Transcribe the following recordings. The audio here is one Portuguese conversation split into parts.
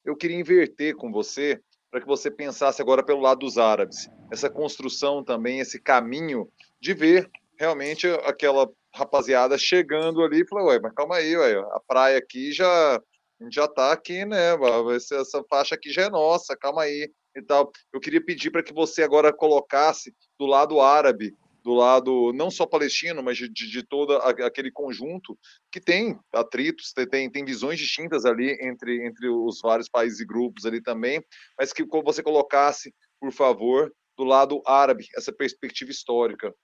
eu queria inverter com você, para que você pensasse agora pelo lado dos árabes. Essa construção também, esse caminho de ver realmente aquela rapaziada chegando ali e falou, ué, mas calma aí, ué, a praia aqui já, a gente já tá aqui, né? Essa faixa aqui já é nossa, calma aí e tal. Eu queria pedir para que você agora colocasse do lado árabe, do lado não só palestino, mas de todo aquele conjunto que tem atritos, tem visões distintas ali entre os vários países e grupos ali também, mas que você colocasse, por favor, do lado árabe, essa perspectiva histórica.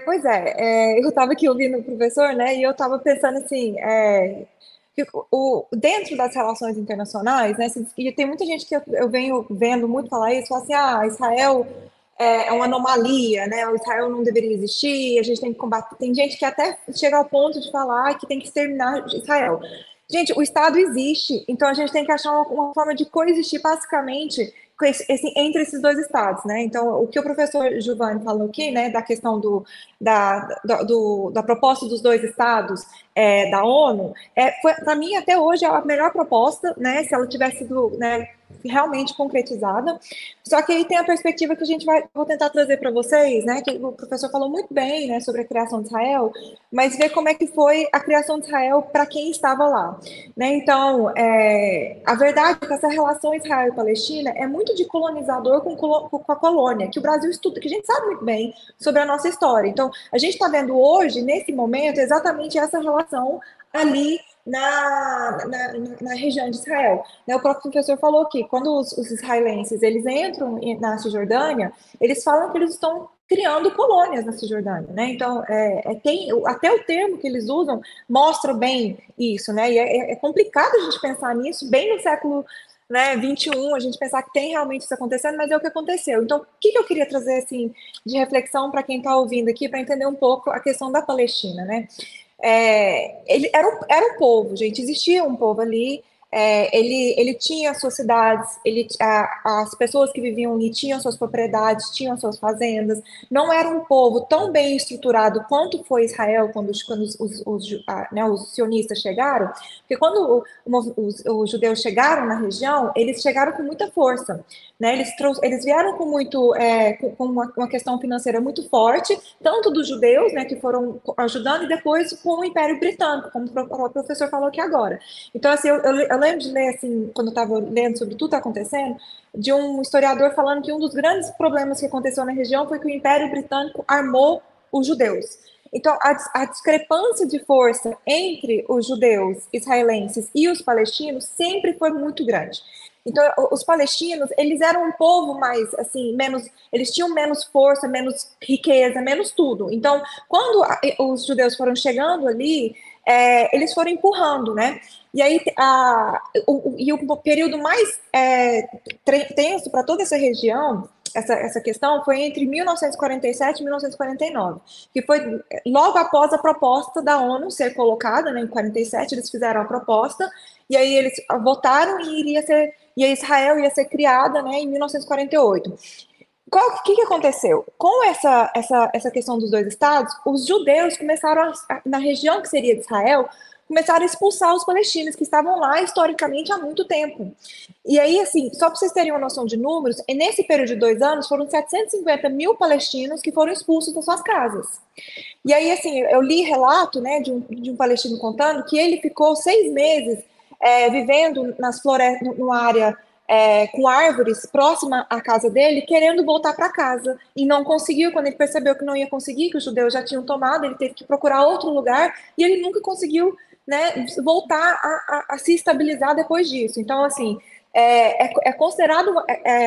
Pois é, eu estava aqui ouvindo o professor, né, e eu estava pensando assim, que dentro das relações internacionais, né, e tem muita gente que eu venho vendo muito falar isso, fala assim, Israel é uma anomalia, né, o Israel não deveria existir, a gente tem que combater, tem gente que até chega ao ponto de falar que tem que exterminar Israel. Gente, o Estado existe, então a gente tem que achar uma forma de coexistir pacificamente entre esses dois estados, né? Então, o que o professor Giovanni falou aqui, né, da questão da proposta dos dois estados da ONU, foi para mim até hoje a melhor proposta, né? Se ela tivesse sido, né, realmente concretizada. Só que aí tem a perspectiva que a gente vou tentar trazer para vocês, né? Que o professor falou muito bem, né, sobre a criação de Israel, mas ver como é que foi a criação de Israel para quem estava lá, né? Então, a verdade é que essa relação Israel e Palestina é muito de colonizador com a colônia, que o Brasil estuda, que a gente sabe muito bem sobre a nossa história. Então, a gente está vendo hoje, nesse momento, exatamente essa relação ali na região de Israel. Né, o próprio professor falou que quando os israelenses eles entram na Cisjordânia, eles falam que eles estão criando colônias na Cisjordânia, né? Então, até o termo que eles usam mostra bem isso, né? E é complicado a gente pensar nisso bem no século, né, 21, a gente pensar que tem realmente isso acontecendo, mas é o que aconteceu. Então, o que eu queria trazer assim de reflexão para quem está ouvindo aqui, para entender um pouco a questão da Palestina, né? Ele era um povo, gente, existia um povo ali. Ele tinha suas cidades, as pessoas que viviam ali tinham suas propriedades, tinham suas fazendas. Não era um povo tão bem estruturado quanto foi Israel quando os sionistas chegaram, porque quando os judeus chegaram na região, eles chegaram com muita força, né? Eles vieram com com uma questão financeira muito forte, tanto dos judeus, né, que foram ajudando, e depois com o Império Britânico, como o professor falou aqui agora. Então, assim, eu lembro de ler, assim, quando eu estava lendo sobre tudo que está acontecendo, de um historiador falando que um dos grandes problemas que aconteceu na região foi que o Império Britânico armou os judeus. Então, a discrepância de força entre os judeus israelenses e os palestinos sempre foi muito grande. Então, os palestinos, eles eram um povo mais, assim, eles tinham menos força, menos riqueza, menos tudo. Então, quando os judeus foram chegando ali, eles foram empurrando, né? E aí, o período mais tenso para toda essa região, essa questão, foi entre 1947 e 1949, que foi logo após a proposta da ONU ser colocada, né, em 47, eles fizeram a proposta, e aí eles votaram e Israel ia ser criada, né, em 1948. O que aconteceu? Com essa questão dos dois estados, os judeus começaram, na região que seria de Israel, começaram a expulsar os palestinos que estavam lá historicamente há muito tempo. E aí, assim, só para vocês terem uma noção de números, nesse período de 2 anos, foram 750 mil palestinos que foram expulsos das suas casas. E aí, assim, eu li relato, né, de um palestino contando que ele ficou 6 meses vivendo nas florestas, numa área com árvores próxima à casa dele, querendo voltar para casa. E não conseguiu, quando ele percebeu que não ia conseguir, que os judeus já tinham tomado, ele teve que procurar outro lugar, e ele nunca conseguiu, né, voltar a se estabilizar depois disso. Então, assim, considerado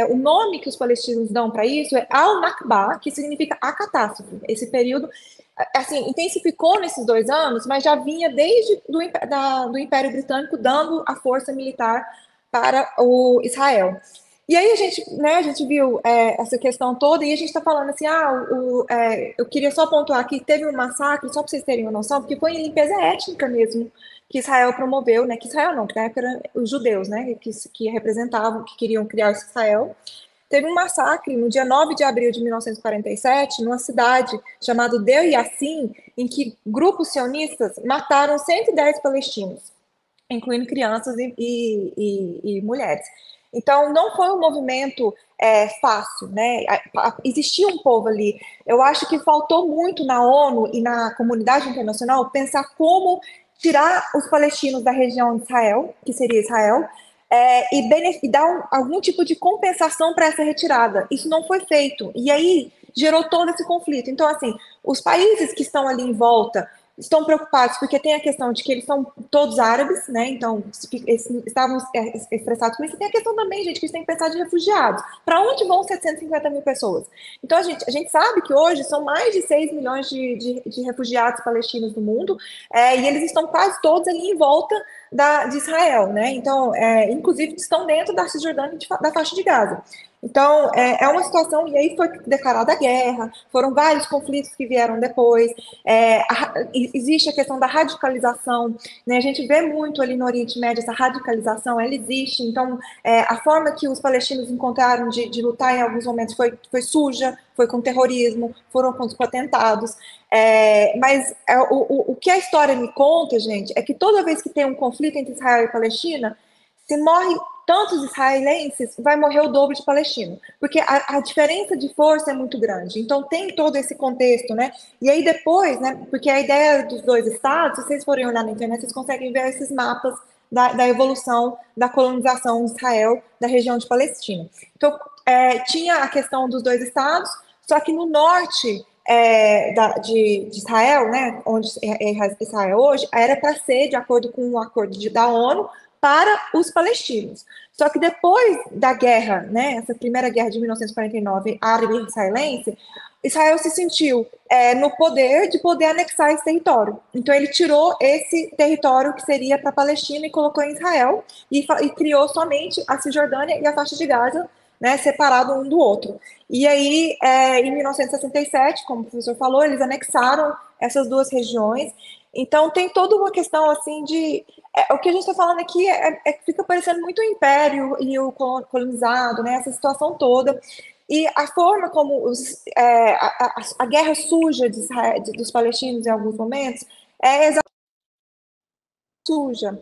o nome que os palestinos dão para isso é Al-Nakba, que significa a catástrofe. Esse período, assim, intensificou nesses 2 anos, mas já vinha desde do Império Britânico dando a força militar para o Israel. E aí a gente viu essa questão toda e a gente está falando assim, eu queria só pontuar que teve um massacre, só para vocês terem uma noção, porque foi em limpeza étnica mesmo que Israel promoveu, né? Que Israel não, que na época eram os judeus, né? Que representavam, que queriam criar Israel. Teve um massacre no dia 9 de abril de 1947, numa cidade chamada Deir Yassin, em que grupos sionistas mataram 110 palestinos. incluindo crianças e mulheres. Então, não foi um movimento fácil, né? Existia um povo ali. Eu acho que faltou muito na ONU e na comunidade internacional pensar como tirar os palestinos da região de Israel, que seria Israel, e dar algum tipo de compensação para essa retirada. Isso não foi feito. E aí gerou todo esse conflito. Então, assim, os países que estão ali em volta estão preocupados porque tem a questão de que eles são todos árabes, né? Então, estavam expressados com isso. Tem a questão também, gente, que a gente tem que pensar de refugiados. Para onde vão 750 mil pessoas? Então, a gente sabe que hoje são mais de 6 milhões de refugiados palestinos no mundo, e eles estão quase todos ali em volta de Israel, né? Então, inclusive, estão dentro da Cisjordânia da faixa de Gaza. Então, é uma situação, e aí foi declarada a guerra, foram vários conflitos que vieram depois, existe a questão da radicalização, né? A gente vê muito ali no Oriente Médio essa radicalização, ela existe, então a forma que os palestinos encontraram de lutar em alguns momentos foi suja, foi com terrorismo, foram com os atentados, mas o que a história me conta, gente, é que toda vez que tem um conflito entre Israel e Palestina, se morre tantos israelenses, vai morrer o dobro de palestino, porque a diferença de força é muito grande. Então tem todo esse contexto, né? E aí depois, né? Porque a ideia dos dois estados, se vocês forem olhar na internet, vocês conseguem ver esses mapas da evolução da colonização de Israel da região de Palestina. Então tinha a questão dos dois estados, só que no norte de Israel, né, onde Israel hoje, era para ser, de acordo com o acordo da ONU, para os palestinos. Só que depois da guerra, né, essa primeira guerra de 1949, árabe-israelense, Israel se sentiu no poder de poder anexar esse território. Então ele tirou esse território que seria para a Palestina e colocou em Israel e criou somente a Cisjordânia e a faixa de Gaza, né, separado um do outro. E aí, em 1967, como o professor falou, eles anexaram essas duas regiões. Então tem toda uma questão assim de o que a gente está falando aqui fica parecendo muito o império e o colonizado, né? Essa situação toda. E a forma como a guerra suja dos palestinos em alguns momentos é exatamente suja.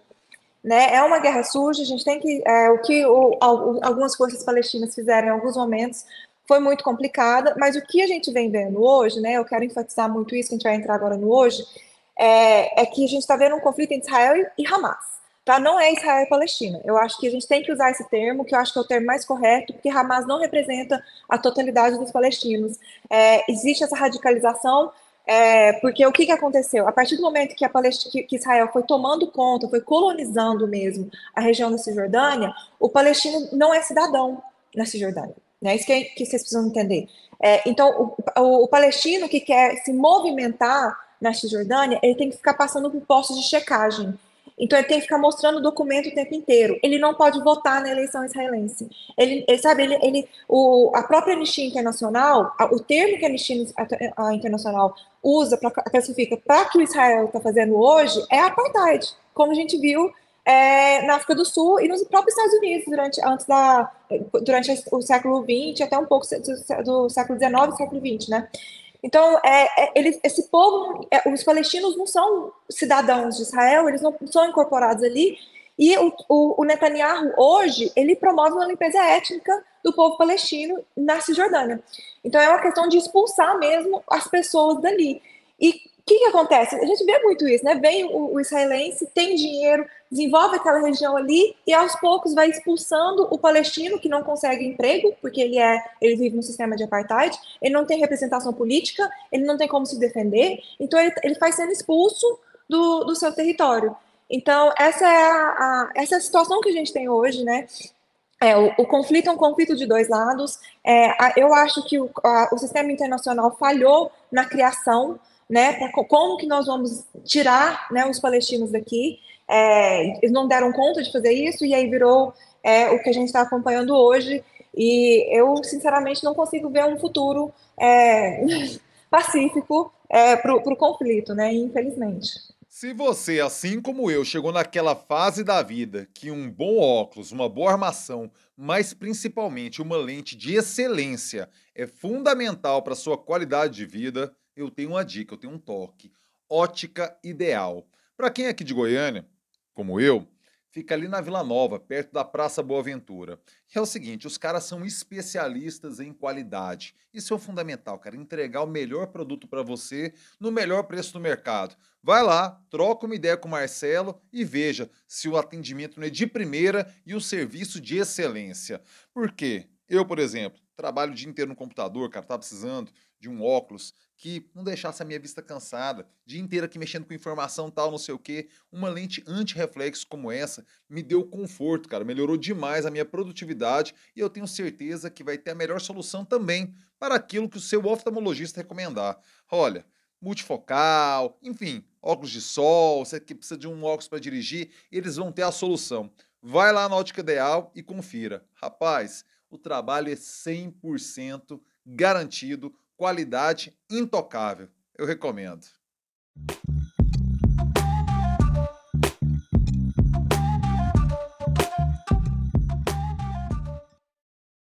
Né? É uma guerra suja, a gente tem que. O que algumas forças palestinas fizeram em alguns momentos foi muito complicada, mas o que a gente vem vendo hoje, né? Eu quero enfatizar muito isso, que a gente vai entrar agora no hoje, que a gente está vendo um conflito entre Israel e Hamas. Tá? Não é Israel e Palestina. Eu acho que a gente tem que usar esse termo, que eu acho que é o termo mais correto, porque Hamas não representa a totalidade dos palestinos. Existe essa radicalização, porque o que aconteceu? A partir do momento que Israel foi tomando conta, foi colonizando mesmo a região da Cisjordânia, o palestino não é cidadão na Cisjordânia. Né? Isso que vocês precisam entender. Então, o palestino que quer se movimentar na Cisjordânia, ele tem que ficar passando por postos de checagem. Então ele tem que ficar mostrando o documento o tempo inteiro. Ele não pode votar na eleição israelense. Sabe, a própria Anistia Internacional, o termo que a Anistia Internacional usa, classifica para que o Israel está fazendo hoje, é apartheid, como a gente viu na África do Sul e nos próprios Estados Unidos durante o século XX, até um pouco do século XIX e século XX, né? Então, esse povo, os palestinos não são cidadãos de Israel, eles não são incorporados ali, e o Netanyahu, hoje, ele promove uma limpeza étnica do povo palestino na Cisjordânia. Então, é uma questão de expulsar mesmo as pessoas dali. E o que acontece? A gente vê muito isso, né? Vem o israelense, tem dinheiro, desenvolve aquela região ali e aos poucos vai expulsando o palestino que não consegue emprego, porque ele vive no sistema de apartheid, ele não tem representação política, ele não tem como se defender, então ele vai sendo expulso do seu território. Então, essa é a situação que a gente tem hoje, né? O conflito é um conflito de dois lados. Eu acho que o sistema internacional falhou na criação, né? Como que nós vamos tirar, né, os palestinos daqui? Eles não deram conta de fazer isso e aí virou o que a gente está acompanhando hoje. E eu, sinceramente, não consigo ver um futuro pacífico para o conflito, né? Infelizmente. Se você, assim como eu, chegou naquela fase da vida que um bom óculos, uma boa armação, mas principalmente uma lente de excelência é fundamental para sua qualidade de vida, eu tenho uma dica, eu tenho um toque. Ótica Ideal. Para quem é aqui de Goiânia, como eu, Fica ali na Vila Nova, perto da Praça Boa Ventura. E é o seguinte, os caras são especialistas em qualidade. Isso é o fundamental, cara, entregar o melhor produto para você no melhor preço do mercado. Vai lá, troca uma ideia com o Marcelo e veja se o atendimento não é de primeira e o serviço de excelência. Por quê? Eu, por exemplo, trabalho o dia inteiro no computador, cara, tá precisando de um óculos que não deixasse a minha vista cansada, dia inteiro aqui mexendo com informação tal, não sei o quê. Uma lente anti-reflexo como essa me deu conforto, cara, melhorou demais a minha produtividade e eu tenho certeza que vai ter a melhor solução também para aquilo que o seu oftalmologista recomendar. Olha, multifocal, enfim, óculos de sol, você que precisa de um óculos para dirigir, eles vão ter a solução. Vai lá na Ótica Ideal e confira. Rapaz, o trabalho é 100% garantido, qualidade intocável. Eu recomendo.